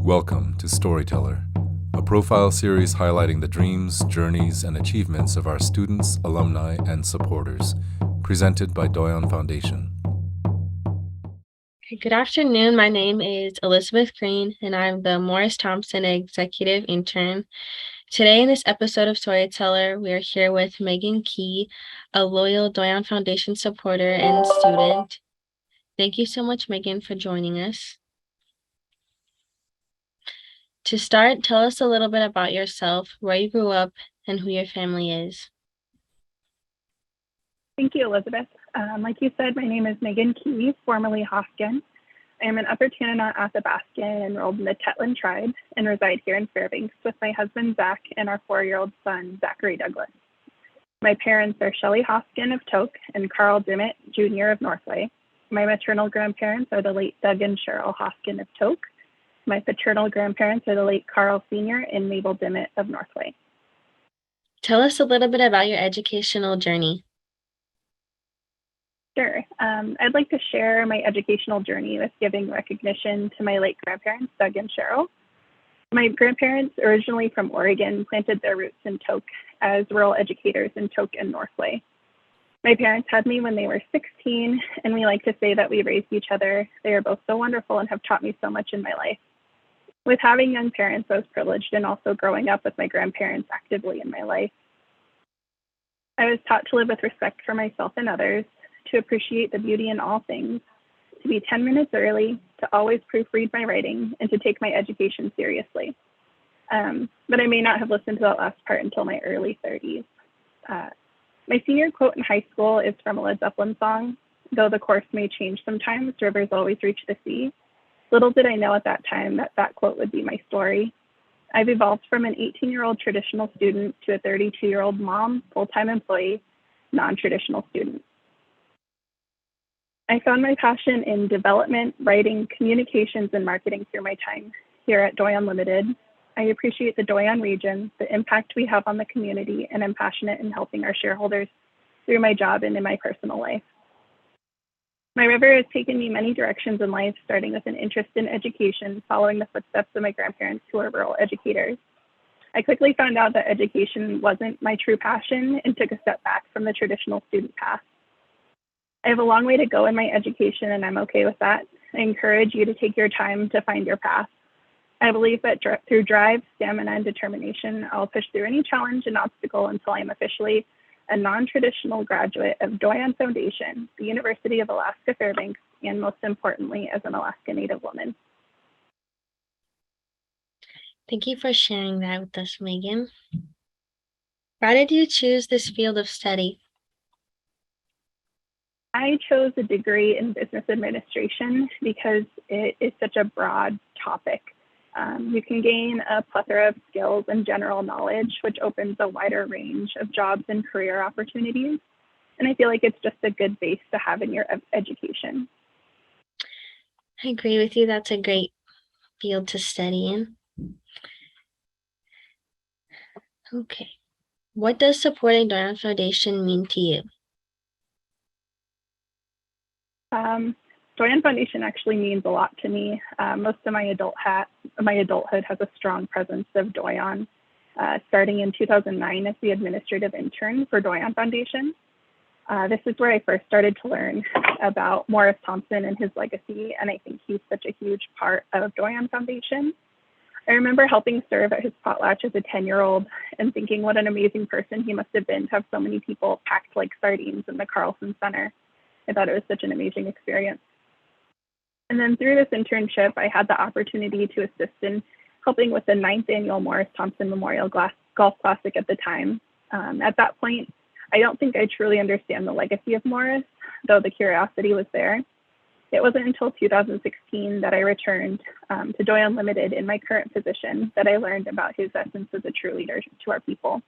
Welcome to Storyteller, a profile series highlighting the dreams, journeys, and achievements of our students, alumni, and supporters, presented by Doyon Foundation. Good afternoon. My name is Elizabeth Green, and I'm the Morris Thompson Executive Intern. Today, in this episode of Storyteller, we are here with Megan Key, a loyal Doyon Foundation supporter and student. Thank you so much, Megan, for joining us. To start, tell us a little bit about yourself, where you grew up, and who your family is. Thank you, Elizabeth. Like you said, my name is Megan Key, formerly Hoskin. I am an Upper Tanana Athabascan enrolled in the Tetlin tribe and reside here in Fairbanks with my husband, Zach, and our 4-year-old son, Zachary Douglas. My parents are Shelley Hoskin of Tok and Carl Dimmitt, Jr. of Northway. My maternal grandparents are the late Doug and Cheryl Hoskin of Tok. My paternal grandparents are the late Carl Sr. and Mabel Dimmitt of Northway. Tell us a little bit about your educational journey. Sure. I'd like to share my educational journey with giving recognition to my late grandparents, Doug and Cheryl. My grandparents, originally from Oregon, planted their roots in Tok as rural educators in Tok and Northway. My parents had me when they were 16, and we like to say that we raised each other. They are both so wonderful and have taught me so much in my life. With having young parents, I was privileged and also growing up with my grandparents actively in my life. I was taught to live with respect for myself and others, to appreciate the beauty in all things, to be 10 minutes early, to always proofread my writing, and to take my education seriously. But I may not have listened to that last part until my early 30s. My senior quote in high school is from a Led Zeppelin song, "Though the course may change sometimes, rivers always reach the sea." Little did I know at that time that that quote would be my story. I've evolved from an 18-year-old traditional student to a 32-year-old mom, full-time employee, non-traditional student. I found my passion in development, writing, communications, and marketing through my time here at Doyon Limited. I appreciate the Doyon region, the impact we have on the community, and I'm passionate in helping our shareholders through my job and in my personal life. My river has taken me many directions in life, starting with an interest in education, following the footsteps of my grandparents who are rural educators. I quickly found out that education wasn't my true passion and took a step back from the traditional student path. I have a long way to go in my education, and I'm okay with that. I encourage you to take your time to find your path. I believe that through drive, stamina, and determination, I'll push through any challenge and obstacle until I am officially a non-traditional graduate of Doyon Foundation, the University of Alaska Fairbanks, and most importantly, as an Alaska Native woman. Thank you for sharing that with us, Megan. Why did you choose this field of study? I chose a degree in business administration because it is such a broad topic. You can gain a plethora of skills and general knowledge, which opens a wider range of jobs and career opportunities. And I feel like it's just a good base to have in your education. I agree with you. That's a great field to study in. Okay. What does supporting Doyon Foundation mean to you? Doyon Foundation actually means a lot to me. Most of my adulthood has a strong presence of Doyon, starting in 2009 as the administrative intern for Doyon Foundation. This is where I first started to learn about Morris Thompson and his legacy, and I think he's such a huge part of Doyon Foundation. I remember helping serve at his potlatch as a 10-year-old and thinking what an amazing person he must have been to have so many people packed like sardines in the Carlson Center. I thought it was such an amazing experience. And then through this internship, I had the opportunity to assist in helping with the 9th annual Morris Thompson Memorial Golf Classic at the time. At that point, I don't think I truly understand the legacy of Morris, though the curiosity was there. It wasn't until 2016 that I returned to Doyon Limited in my current position that I learned about his essence as a true leader to our people.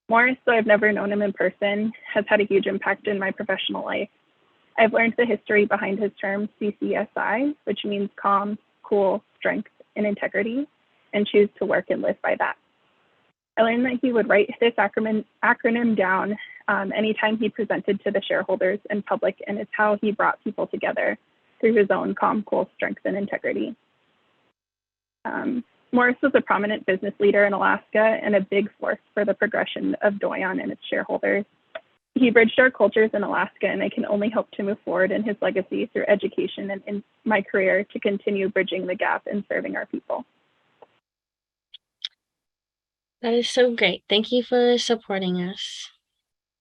Morris, though I've never known him in person, has had a huge impact in my professional life. I've learned the history behind his term CCSI, which means calm, cool, strength, and integrity, and choose to work and live by that. I learned that he would write this acronym down anytime he presented to the shareholders and public, and it's how he brought people together through his own calm, cool, strength, and integrity. Morris was a prominent business leader in Alaska and a big force for the progression of Doyon and its shareholders. He bridged our cultures in Alaska, and I can only hope to move forward in his legacy through education and in my career to continue bridging the gap and serving our people. That is so great. Thank you for supporting us.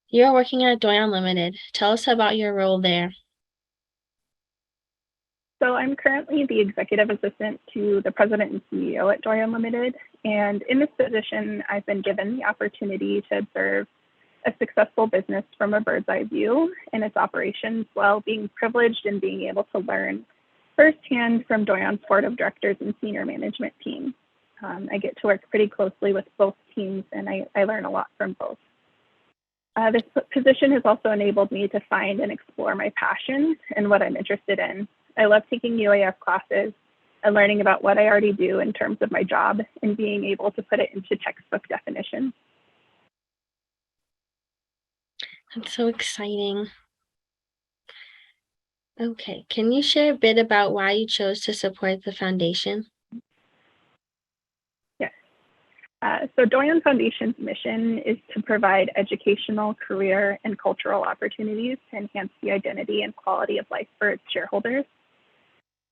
You are working at Doyon Limited. Tell us about your role there. So I'm currently the executive assistant to the president and CEO at Doyon Limited. And in this position, I've been given the opportunity to observe a successful business from a bird's eye view in its operations, while being privileged and being able to learn firsthand from Doyon's board of directors and senior management team. I get to work pretty closely with both teams, and I learn a lot from both. This position has also enabled me to find and explore my passions and what I'm interested in. I love taking UAF classes and learning about what I already do in terms of my job and being able to put it into textbook definition. That's so exciting. Okay, can you share a bit about why you chose to support the foundation? Yes. So Doyon Foundation's mission is to provide educational, career, and cultural opportunities to enhance the identity and quality of life for its shareholders.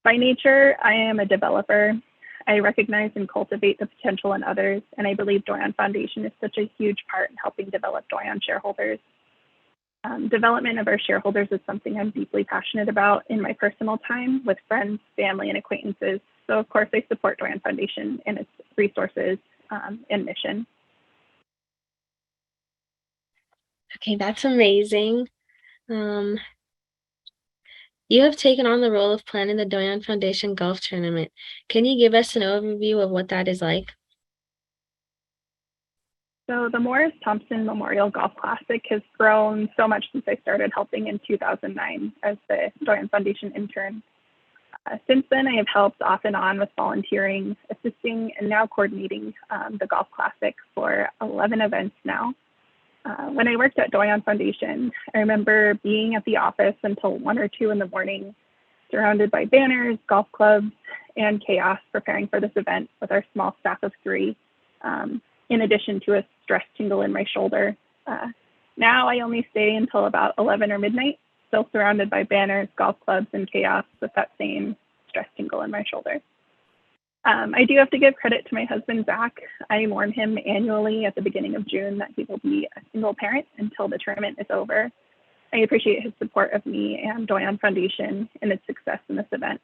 By nature, I am a developer. I recognize and cultivate the potential in others, and I believe Doyon Foundation is such a huge part in helping develop Doyon shareholders. Development of our shareholders is something I'm deeply passionate about in my personal time with friends, family, and acquaintances. So of course, I support Doyon Foundation and its resources and mission. Okay, that's amazing. You have taken on the role of planning the Doyon Foundation Golf Tournament. Can you give us an overview of what that is like? So the Morris Thompson Memorial Golf Classic has grown so much since I started helping in 2009 as the Doyon Foundation intern. Since then, I have helped off and on with volunteering, assisting, and now coordinating the Golf Classic for 11 events now. When I worked at Doyon Foundation, I remember being at the office until 1 or 2 in the morning, surrounded by banners, golf clubs, and chaos preparing for this event with our small staff of 3, in addition to a stress tingle in my shoulder. Now I only stay until about 11 or midnight, still surrounded by banners, golf clubs, and chaos with that same stress tingle in my shoulder. I do have to give credit to my husband, Zach. I warn him annually at the beginning of June that he will be a single parent until the tournament is over. I appreciate his support of me and Doyon Foundation and its success in this event.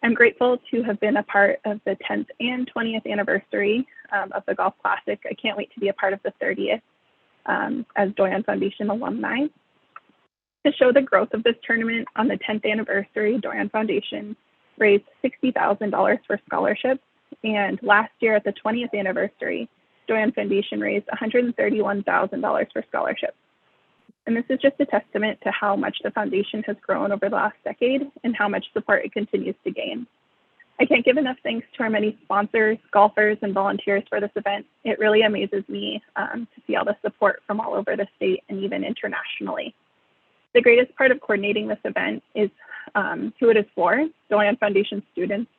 I'm grateful to have been a part of the 10th and 20th anniversary of the Golf Classic. I can't wait to be a part of the 30th as Doyon Foundation alumni. To show the growth of this tournament, on the 10th anniversary, Doyon Foundation raised $60,000 for scholarships, and last year at the 20th anniversary, Doyon Foundation raised $131,000 for scholarships. And this is just a testament to how much the foundation has grown over the last decade and how much support it continues to gain. I can't give enough thanks to our many sponsors, golfers, and volunteers for this event. It really amazes me to see all the support from all over the state and even internationally. The greatest part of coordinating this event is who it is for, Doyon Foundation students.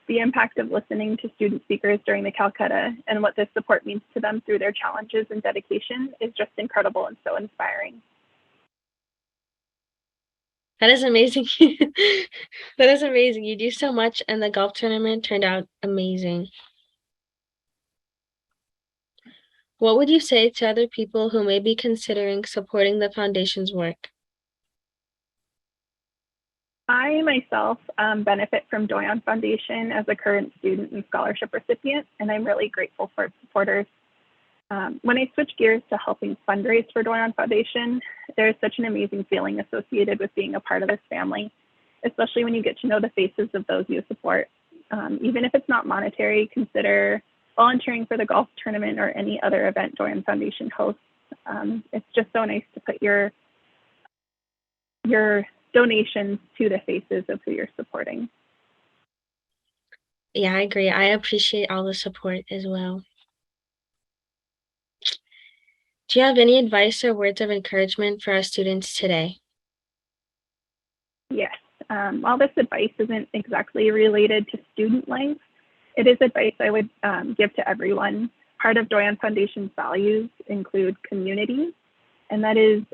The impact of listening to student speakers during the Calcutta and what this support means to them through their challenges and dedication is just incredible and so inspiring. That is amazing. That is amazing. You do so much, and the golf tournament turned out amazing. What would you say to other people who may be considering supporting the foundation's work? I myself benefit from Doyon Foundation as a current student and scholarship recipient, and I'm really grateful for its supporters. When I switch gears to helping fundraise for Doyon Foundation, there's such an amazing feeling associated with being a part of this family, especially when you get to know the faces of those you support. Even if it's not monetary, consider volunteering for the golf tournament or any other event Doyon Foundation hosts. It's just so nice to put your donations to the faces of who you're supporting. Yeah, I agree. I appreciate all the support as well. Do you have any advice or words of encouragement for our students today? Yes. While this advice isn't exactly related to student life, It is advice I would give to everyone. Part of Doyon Foundation's values include community, and that is,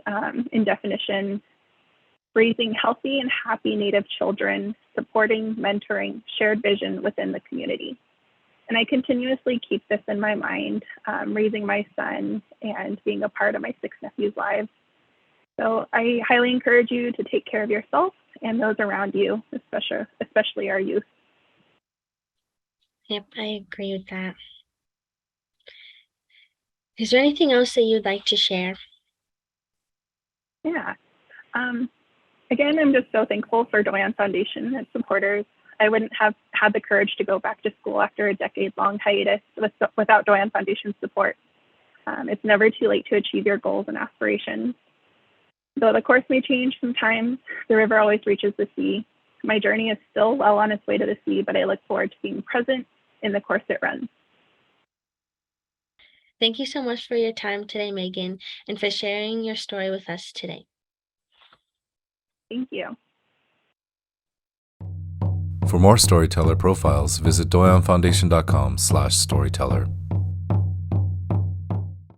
in definition, raising healthy and happy Native children, supporting, mentoring, shared vision within the community. And I continuously keep this in my mind, raising my son and being a part of my 6 nephews' lives. So I highly encourage you to take care of yourself and those around you, especially our youth. Yep, I agree with that. Is there anything else that you'd like to share? Yeah. Again, I'm just so thankful for Doyon Foundation and its supporters. I wouldn't have had the courage to go back to school after a decade-long hiatus without Doyon Foundation's support. It's never too late to achieve your goals and aspirations. Though the course may change sometimes, the river always reaches the sea. My journey is still well on its way to the sea, but I look forward to being present in the course it runs. Thank you so much for your time today, Megan, and for sharing your story with us today. Thank you. For more Storyteller profiles, visit doyonfoundation.com/storyteller.